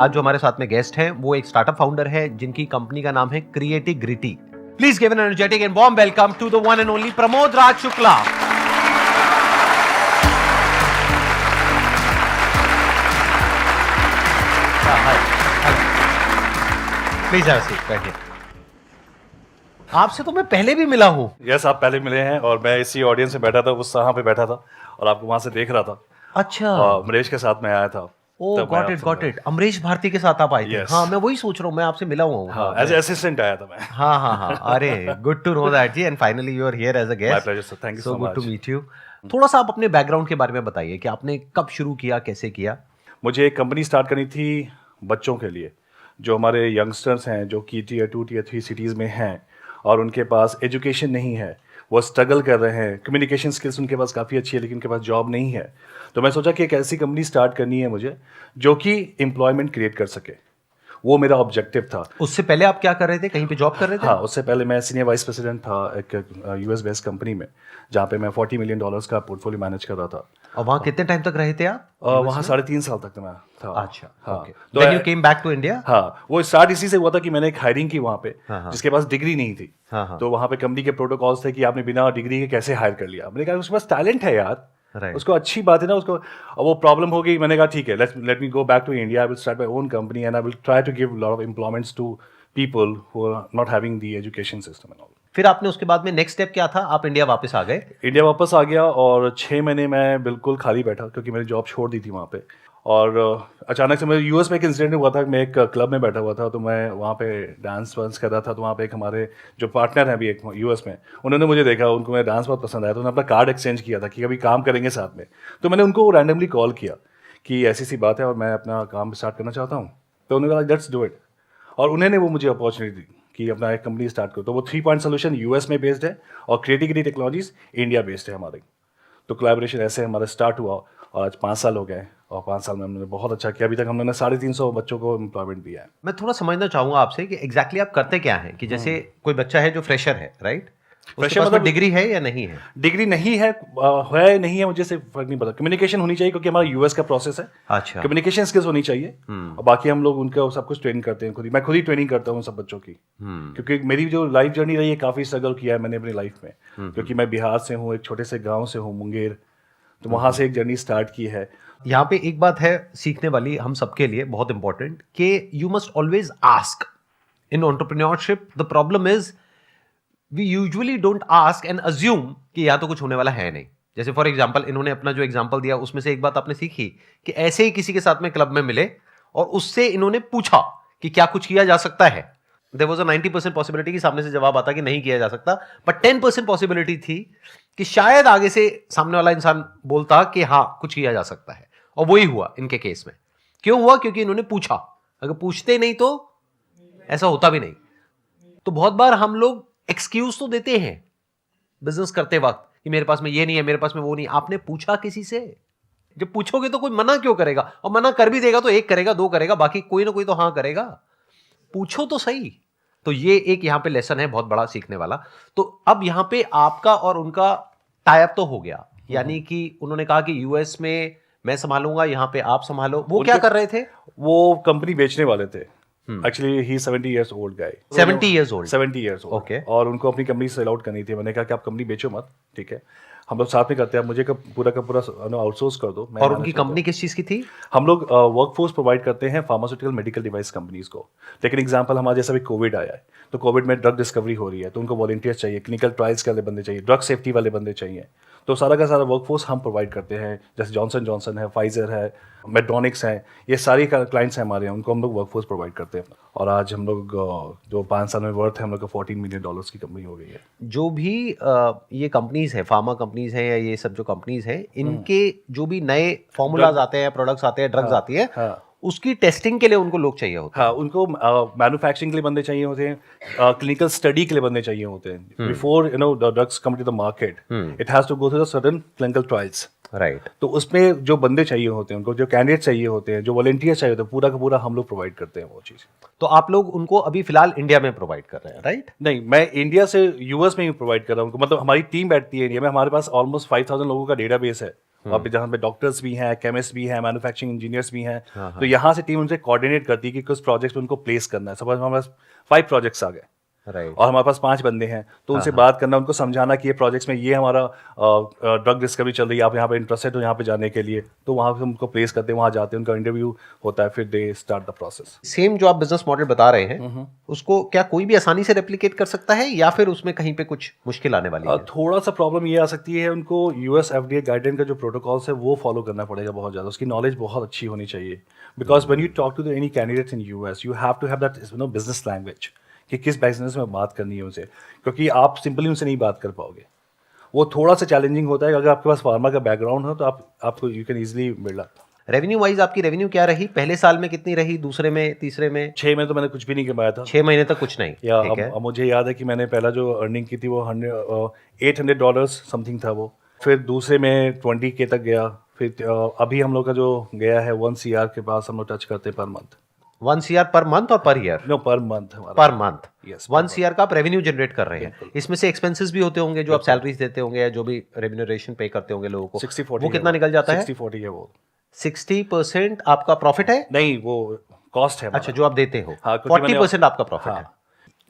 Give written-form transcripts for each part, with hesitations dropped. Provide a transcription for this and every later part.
आज जो हमारे साथ में गेस्ट हैं वो एक स्टार्टअप फाउंडर है जिनकी कंपनी का नाम है क्रिएटिग्रिटी। Please give an energetic and warm welcome to the one and only Pramod Raj Shukla. Please have a seat, बैठिए। आपसे तो मैं पहले भी मिला हूं। यस, आप पहले मिले हैं और मैं इसी ऑडियंस में बैठा था, उस यहाँ पे बैठा था और आपको वहां से देख रहा था। अच्छा, अमरीश के साथ मैं आया था। ओह गॉट इट। अमरीश भारती के साथ आप आए थे? Yes. हाँ, मैं वही सोच रहा हूँ, मैं आपसे मिला हुआ हूँ। हाँ, एज असिस्टेंट आया था मैं। हाँ, अरे good to know that ji, and finally you are here as a guest. My pleasure sir, thank you so good much. To meet you. थोड़ा सा आप अपने बैकग्राउंड के बारे में बताइए कि आपने कब शुरू किया, कैसे किया? मुझे एक कंपनी स्टार्ट करनी थी बच्चों के लिए, जो हमारे यंगस्टर्स हैं, जो कि टीयर 2 टीयर 3 सिटीज़ में हैं और उनके पास एजुकेशन नहीं है, वो स्ट्रगल कर रहे हैं। कम्युनिकेशन स्किल्स उनके पास काफ़ी अच्छी है लेकिन उनके पास जॉब नहीं है। तो मैं सोचा कि एक ऐसी कंपनी स्टार्ट करनी है मुझे जो कि एम्प्लॉयमेंट क्रिएट कर सके। वो मेरा ऑब्जेक्टिव था। उससे पहले आप क्या कर रहे थे? कहीं पे जॉब कर रहे थे? हाँ, उससे पहले मैं सीनियर वाइस प्रेसिडेंट था एक यूएस बेस्ड कंपनी में, जहाँ पे मैं $40 मिलियन का पोर्टफोलियो मैनेज कर रहा था। और वहाँ कितने टाइम तक रहे थे आप? वहाँ 3.5 साल तक मैं था। अच्छा, हाँ, ओके। तो then you came back to India? हाँ, वो स्टार्ट इसी से हुआ था कि मैंने एक हायरिंग की वहाँ पे, हाँ। जिसके पास डिग्री नहीं थी। हाँ। तो वहाँ पे कंपनी के प्रोटोकॉल्स थे कि आपने बिना डिग्री के कैसे हायर कर लिया। मैंने कहा उसके पास टैलेंट है यार, Right. उसको अच्छी बात है ना उसको। वो प्रॉब्लम हो गई, मैंने कहा ठीक है, let me go back to India, I will start my own company and I will try to give lot of employments to people who are not having the education system and all. फिर आपने उसके बाद में next step क्या था? आप India वापस आ गए? इंडिया वापस आ गया और 6 महीने मैं बिल्कुल खाली बैठा क्योंकि मैंने जॉब छोड़ दी थी वहाँ पे। और अचानक से मेरे यूएस में एक इंसिडेंट हुआ था। मैं एक क्लब में बैठा हुआ था, तो मैं वहाँ पे डांस वांस कर रहा था। तो वहाँ पे एक हमारे जो पार्टनर हैं अभी एक यूएस में, उन्होंने मुझे देखा, उनको मेरा डांस बहुत पसंद आया, तो उन्होंने अपना कार्ड एक्सचेंज किया था कि कभी काम करेंगे साथ में। तो मैंने उनको रैंडमली कॉल किया कि ऐसी सी बात है और मैं अपना काम स्टार्ट करना चाहता हूँ। तो उन्होंने कहा लेट्स डू इट, और उन्होंने वो मुझे अपॉर्चुनिटी दी कि अपना एक कंपनी स्टार्ट करो। तो वो 3 पॉइंट सोल्यूशन यूएस में बेस्ड है और क्रिएटिग्रिटी टेक्नोलॉजीज इंडिया बेस्ड है हमारी। तो कोलैबोरेशन ऐसे हमारा स्टार्ट हुआ और आज 5 साल हो गए और 5 साल में हमने बहुत अच्छा किया। अभी तक हमने 350 बच्चों को एम्प्लॉयमेंट दिया है। मैं थोड़ा समझना चाहूंगा आपसे कि एग्जैक्टली आप करते क्या हैं? कि जैसे कोई बच्चा है जो फ्रेशर है, राइट? उसके पास डिग्री है या नहीं है? डिग्री नहीं है, नहीं है, मुझे से फर्क नहीं पड़ता। कम्युनिकेशन होनी चाहिए क्योंकि हमारा यूएस का प्रोसेस है। अच्छा। कम्युनिकेशन स्किल्स होनी चाहिए और बाकी हम लोग उनका सब कुछ ट्रेनिंग करते हैं खुद ही। मैं खुद ही ट्रेनिंग करता हूँ सब बच्चों की, क्योंकि मेरी जो लाइफ जर्नी रही है, काफ़ी स्ट्रगल किया है मैंने अपनी लाइफ में। क्योंकि मैं बिहार से हूँ, एक छोटे से गाँव से हूँ, मुंगेर। तो वहाँ से एक जर्नी स्टार्ट की है। यहाँ पे एक बात है सीखने वाली हम सबके लिए बहुत इंपॉर्टेंट, कि you must always ask in entrepreneurship. The problem is we usually don't ask and assume कि यहाँ तो कुछ होने वाला है नहीं। जैसे फॉर एग्जाम्पल इन्होंने अपना जो एग्जाम्पल दिया उसमें से एक बात आपने सीखी कि ऐसे ही किसी के साथ में क्लब में मिले और उससे इन्होंने पूछा कि क्या कुछ किया जा सकता है। देयर वाज अ 90% पॉसिबिलिटी कि सामने से जवाब आता कि नहीं किया जा सकता, बट 10% पॉसिबिलिटी थी कि शायद आगे से सामने वाला इंसान बोलता कि हाँ कुछ किया जा सकता है। और वही हुआ इनके केस में। क्यों हुआ? क्योंकि इन्होंने पूछा। अगर पूछते नहीं तो ऐसा होता भी नहीं। तो बहुत बार हम लोग एक्सक्यूज तो देते हैं बिजनेस करते वक्त कि मेरे पास में ये नहीं है, मेरे पास में वो नहीं। आपने पूछा किसी से? जब पूछोगे तो कोई मना क्यों करेगा? और मना कर भी देगा तो एक करेगा, दो करेगा, बाकी कोई ना कोई तो हाँ करेगा। पूछो तो सही। तो ये एक यहां पे लेसन है बहुत बड़ा सीखने वाला। तो अब यहां पे आपका और उनका टाई अप तो हो गया, यानी कि उन्होंने कहा कि यूएस में मैं संभालूंगा, यहां पे आप संभालो। वो क्या कर रहे थे? वो कंपनी बेचने वाले थे। एक्चुअली ही 70 years old guy। 70 years old? 70 years old। Okay। और उनको अपनी कंपनी सेल आउट करनी थी। मैंने कहा कि आप कंपनी बेचो मत, ठीक है, हम लोग साथ में करते हैं, मुझे पूरा का पूरा आउटसोर्स कर दो। और उनकी कंपनी किस चीज की थी? हम लोग वर्कफोर्स प्रोवाइड करते हैं फार्मास्यूटिकल मेडिकल डिवाइस कंपनीज को। लेकिन एग्जांपल हमारे जैसा भी कोविड आया है, तो कोविड में ड्रग डिस्कवरी हो रही है, तो उनको वॉलंटियर्स चाहिए, क्लिनिकल ट्रायल्स वाले बंदे चाहिए, ड्रग सेफ्टी वाले बंदे चाहिए। तो सारा का सारा वर्कफोर्स हम प्रोवाइड करते हैं। जैसे जॉनसन जॉनसन है, फाइजर है, मेडोनिक्स है, ये सारी क्लाइंट्स हैं हमारे, उनको हम लोग वर्कफोर्स प्रोवाइड करते हैं। और आज हम लोग जो 5 साल में वर्थ है हम लोग का $14 मिलियन की कंपनी हो गई है। जो भी ये कंपनीज है, फार्मा कंपनीज हैं या ये सब जो कंपनीज हैं, इनके जो भी नए फॉर्मूलाज आते हैं, प्रोडक्ट्स आते हैं, ड्रग्स आती है, उसकी टेस्टिंग के लिए उनको लोग चाहिए होते हैं। हाँ, उनको मैन्युफैक्चरिंग के लिए बंदे चाहिए होते हैं, क्लिनिकल स्टडी के लिए बंदे चाहिए होते हैं। Before the drugs come to the market, it has to go through the certain clinical trials. Right. तो उसमें जो बंदे चाहिए होते हैं, उनको जो कैंडिडेट चाहिए होते हैं, जो वॉलंटियर्स चाहिए होते हैं, पूरा का पूरा हम लोग प्रोवाइड करते हैं वो चीज़। तो आप लोग उनको अभी फिलहाल इंडिया में प्रोवाइड कर रहे हैं, राइट? नहीं, मैं इंडिया से यूएस में ही प्रोवाइड कर रहा हूँ उनको। मतलब हमारी टीम बैठती है इंडिया में, हमारे पास ऑलमोस्ट 5000 लोगों का डेटाबेस है वहाँ पे जहाँ पे डॉक्टर्स भी हैं, केमिस्ट भी हैं, मैन्युफैक्चरिंग इंजीनियर्स भी हैं, तो यहाँ से टीम उनसे कोऑर्डिनेट करती है कि किस प्रोजेक्ट्स में उनको प्लेस करना है। सपोज हमारे पास 5 प्रोजेक्ट्स आ गए राइट। और हमारे पास 5 बंदे हैं, तो उनसे बात करना, उनको समझाना कि ये प्रोजेक्ट्स में ये हमारा ड्रग डिस्कवरी चल रही है, आप यहाँ पे इंटरेस्टेड हो यहाँ पे जाने के लिए, तो वहाँ पे उनको प्लेस करते हैं, वहाँ जाते हैं, उनका इंटरव्यू होता है, फिर they start the process. Same जो आप बिजनेस मॉडल बता रहे हैं उसको क्या कोई भी आसानी से रेप्लिकेट कर सकता है या फिर उसमें कहीं पे कुछ मुश्किल आने वाली है? थोड़ा सा प्रॉब्लम ये आ सकती है, उनको यूएस एफडीए गाइडलाइन का जो प्रोटोकॉल्स है वो फॉलो करना पड़ेगा बहुत ज़्यादा, उसकी नॉलेज बहुत अच्छी होनी चाहिए। Because when you talk to any candidates in US, you have to have that business language कि किस बिजनेस में बात करनी है उनसे, क्योंकि आप सिंपली उनसे नहीं बात कर पाओगे। वो थोड़ा सा चैलेंजिंग होता है। अगर आपके पास फार्मा का बैकग्राउंड हो तो आपको you can easily build up. Revenue wise आपकी रेवेन्यू क्या रही? पहले साल में कितनी रही, दूसरे में, तीसरे में? 6 में तो मैंने कुछ भी नहीं कमाया था। 6 महीने तक कुछ नहीं? या ठीक है। अब मुझे याद है कि मैंने पहला जो अर्निंग की थी वो $800 समथिंग था वो। फिर दूसरे में 20K तक गया। फिर अभी हम लोग का जो गया है 1 CR के पास हम लोग टच करते हैं per month. 1 CR per month और per year? No, per month हमारा। Per month? Yes, 1 CR का आप रेवेन्यू जनरेट कर रहे हैं। इसमें से एक्सपेंसेस भी होते होंगे जो आप सैलरीज देते होंगे या जो भी रेम्यूनरेशन पे करते होंगे लोगों को, 60-40 वो कितना निकल जाता है? 60-40 है वो। 60% आपका प्रॉफिट है? नहीं, वो कॉस्ट है। अच्छा, जो आप देते हो। हाँ, क्योंकि 40% आपका प्रॉफिट हाँ। है।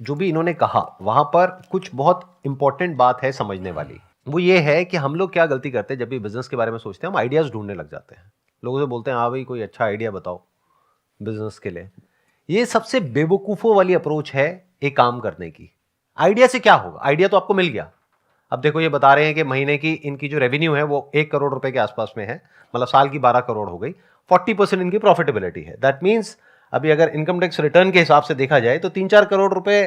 जो भी इन्होंने कहा वहां पर कुछ बहुत इंपॉर्टेंट बात है समझने वाली। वो ये है कि हम लोग क्या गलती करते हैं जब भी बिजनेस के बारे में सोचते हैं, हम आइडियाज ढूंढने लग जाते हैं। लोगों से बोलते हैं हाँ भाई कोई अच्छा आइडिया बताओ बिजनेस के लिए। ये सबसे बेवकूफों वाली अप्रोच है एक काम करने की। आइडिया से क्या होगा? आइडिया तो आपको मिल गया। अब देखो ये बता रहे हैं कि महीने की इनकी जो रेवेन्यू है वो 1 करोड़ रुपए के आसपास में है, मतलब साल की 12 करोड़ हो गई। 40% इनकी प्रॉफिटेबिलिटी है। दैट मीन्स अभी अगर इनकम टैक्स रिटर्न के हिसाब से देखा जाए तो 3-4 करोड़ रुपए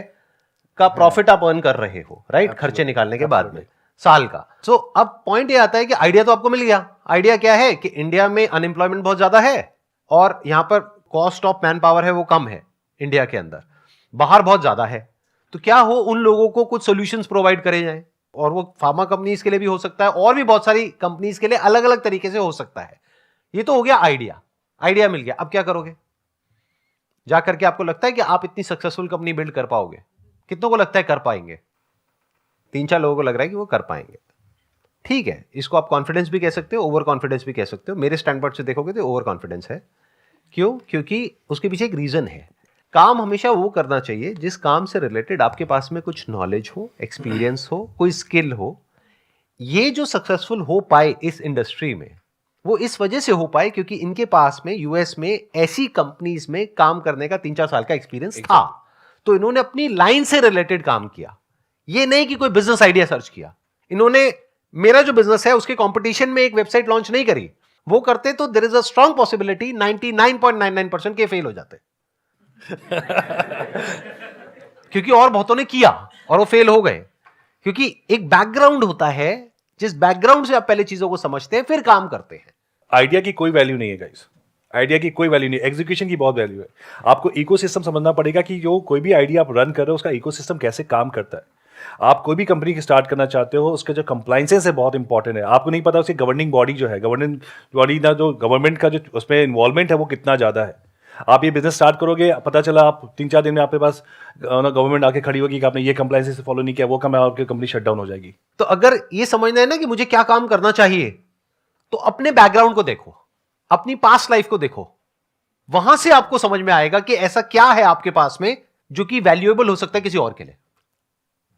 का प्रॉफिट आप अर्न कर रहे हो, राइट? खर्चे निकालने के बाद में साल का। सो अब पॉइंट ये आता है कि आइडिया तो आपको मिल गया। आइडिया क्या है कि इंडिया में अनएम्प्लॉयमेंट बहुत ज्यादा है और यहां पर कॉस्ट ऑफ मैन पावर है वो कम है इंडिया के अंदर, बाहर बहुत ज्यादा है। तो क्या हो उन लोगों को कुछ सॉल्यूशंस प्रोवाइड करे जाएं, और वो फार्मा कंपनीज के लिए भी हो सकता है और भी बहुत सारी कंपनीज के लिए अलग अलग तरीके से हो सकता है। ये तो हो गया आइडिया। आइडिया मिल गया, अब क्या करोगे? जाकर के आपको लगता है कि आप इतनी सक्सेसफुल कंपनी बिल्ड कर पाओगे? कितनों को लगता है कर पाएंगे? 3-4 लोगों को लग रहा है कि वो कर पाएंगे। ठीक है, इसको आप कॉन्फिडेंस भी कह सकते हो, ओवर कॉन्फिडेंस भी कह सकते हो। मेरे स्टैंड पॉइंट से देखोगे तो ओवर कॉन्फिडेंस है। क्यों? क्योंकि उसके पीछे एक रीजन है। काम हमेशा वो करना चाहिए जिस काम से रिलेटेड आपके पास में कुछ नॉलेज हो, एक्सपीरियंस हो, कोई स्किल हो। ये जो सक्सेसफुल हो पाए इस इंडस्ट्री में वो इस वजह से हो पाए क्योंकि इनके पास में यूएस में ऐसी कंपनीज में काम करने का 3-4 साल का एक्सपीरियंस था। तो इन्होंने अपनी लाइन से रिलेटेड काम किया। ये नहीं कि कोई बिजनेस आइडिया सर्च किया। इन्होंने मेरा जो बिजनेस है उसके कंपटीशन में एक वेबसाइट लॉन्च नहीं करी। वो करते तो there is a strong possibility 99.99% के फेल हो जाते क्योंकि और बहुतों ने किया और वो फेल हो गए। क्योंकि एक बैकग्राउंड होता है, जिस बैकग्राउंड से आप पहले चीजों को समझते हैं फिर काम करते हैं। आइडिया की कोई वैल्यू नहीं है गाइस। आइडिया की कोई वैल्यू नहीं, एग्जीक्यूशन की बहुत वैल्यू है। आपको इकोसिस्टम समझना पड़ेगा कि जो कोई भी आइडिया आप रन कर रहे हो उसका इकोसिस्टम कैसे काम करता है। आप कोई भी कंपनी की स्टार्ट करना चाहते हो, उसके जो कंप्लाइंसेस है बहुत इंपॉर्टेंट है। आपको नहीं पता उसकी गवर्निंग बॉडी जो है, गवर्निंग बॉडी ना जो गवर्नमेंट का जो उसमें इन्वॉल्वमेंट है वो कितना ज़्यादा है। आप ये बिजनेस स्टार्ट करोगे, पता चला आप 3-4 दिन में आपके पास गवर्नमेंट आके खड़ी होगी कि आपने ये कंप्लाइंसेस फॉलो नहीं किया, वो काम आपकी कंपनी शट डाउन हो जाएगी। तो अगर ये समझना है ना कि मुझे क्या काम करना चाहिए, तो अपने बैकग्राउंड को देखो, अपनी पास्ट लाइफ को देखो। वहां से आपको समझ में आएगा कि ऐसा क्या है आपके पास में जो कि वैल्यूएबल हो सकता है किसी और के लिए।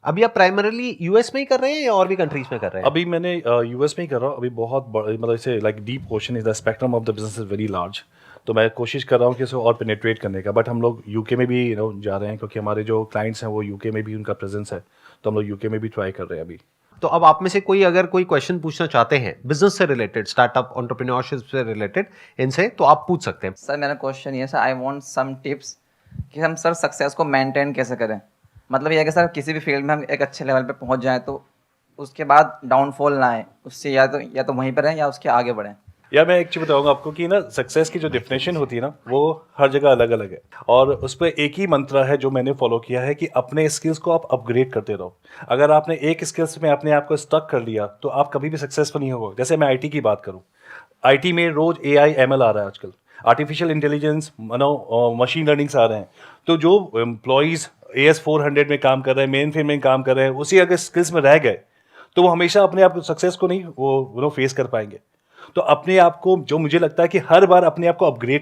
अभी आप प्राइमरीली यूएस में ही कर रहे हैं या और भी कंट्रीज में कर रहे हैं? अभी मैंने यूएस में ही कर रहा हूँ। अभी बहुत मतलब इसे like deep question is the spectrum of the business is very large. तो मैं कोशिश कर रहा हूँ कि इसे और पेनिट्रेट करने का। बट हम लोग यूके में भी जा रहे हैं क्योंकि हमारे जो क्लाइंट्स हैं वो यूके में भी उनका प्रेजेंस है, तो हम लोग यूके में भी ट्राई कर रहे हैं अभी। तो अब आप में से कोई अगर कोई क्वेश्चन पूछना चाहते हैं बिजनेस से रिलेटेड, स्टार्टअप एंटरप्रेन्योरशिप से रिलेटेड इनसे, तो आप पूछ सकते हैं। सर मेरा क्वेश्चन ये sir, I want some tips कि हम सर सक्सेस को मेंटेन कैसे करें। मतलब ये है कि सर किसी भी फील्ड में हम एक अच्छे लेवल पे पहुंच जाएं तो उसके बाद डाउनफॉल ना आए, उससे या तो वहीं पर रहें या उसके आगे बढ़ें। या मैं एक चीज़ बताऊंगा आपको कि ना सक्सेस की जो डेफिनेशन होती है ना वो हर जगह अलग अलग है, और उस पर एक ही मंत्र है जो मैंने फॉलो किया है कि अपने स्किल्स को आप अपग्रेड करते रहो। अगर आपने एक स्किल्स में अपने आप को स्टक कर लिया तो आप कभी भी सक्सेसफुल नहीं होगा। जैसे मैं आईटी की बात करूँ, आईटी में रोज AI ML आ रहा है आजकल, आर्टिफिशियल इंटेलिजेंस, मशीन लर्निंग्स आ रहे हैं। तो जो एम्प्लॉयज़ AS400 में काम कर रहे हैं, मेन फ्रेम में काम कर रहे हैं, उसी अगर स्किल्स में रह गए तो वो हमेशा अपने आप सक्सेस को नहीं वो फेस कर पाएंगे। तो अपने आप को, जो मुझे लगता है कि हर बार अपने आप को अपग्रेड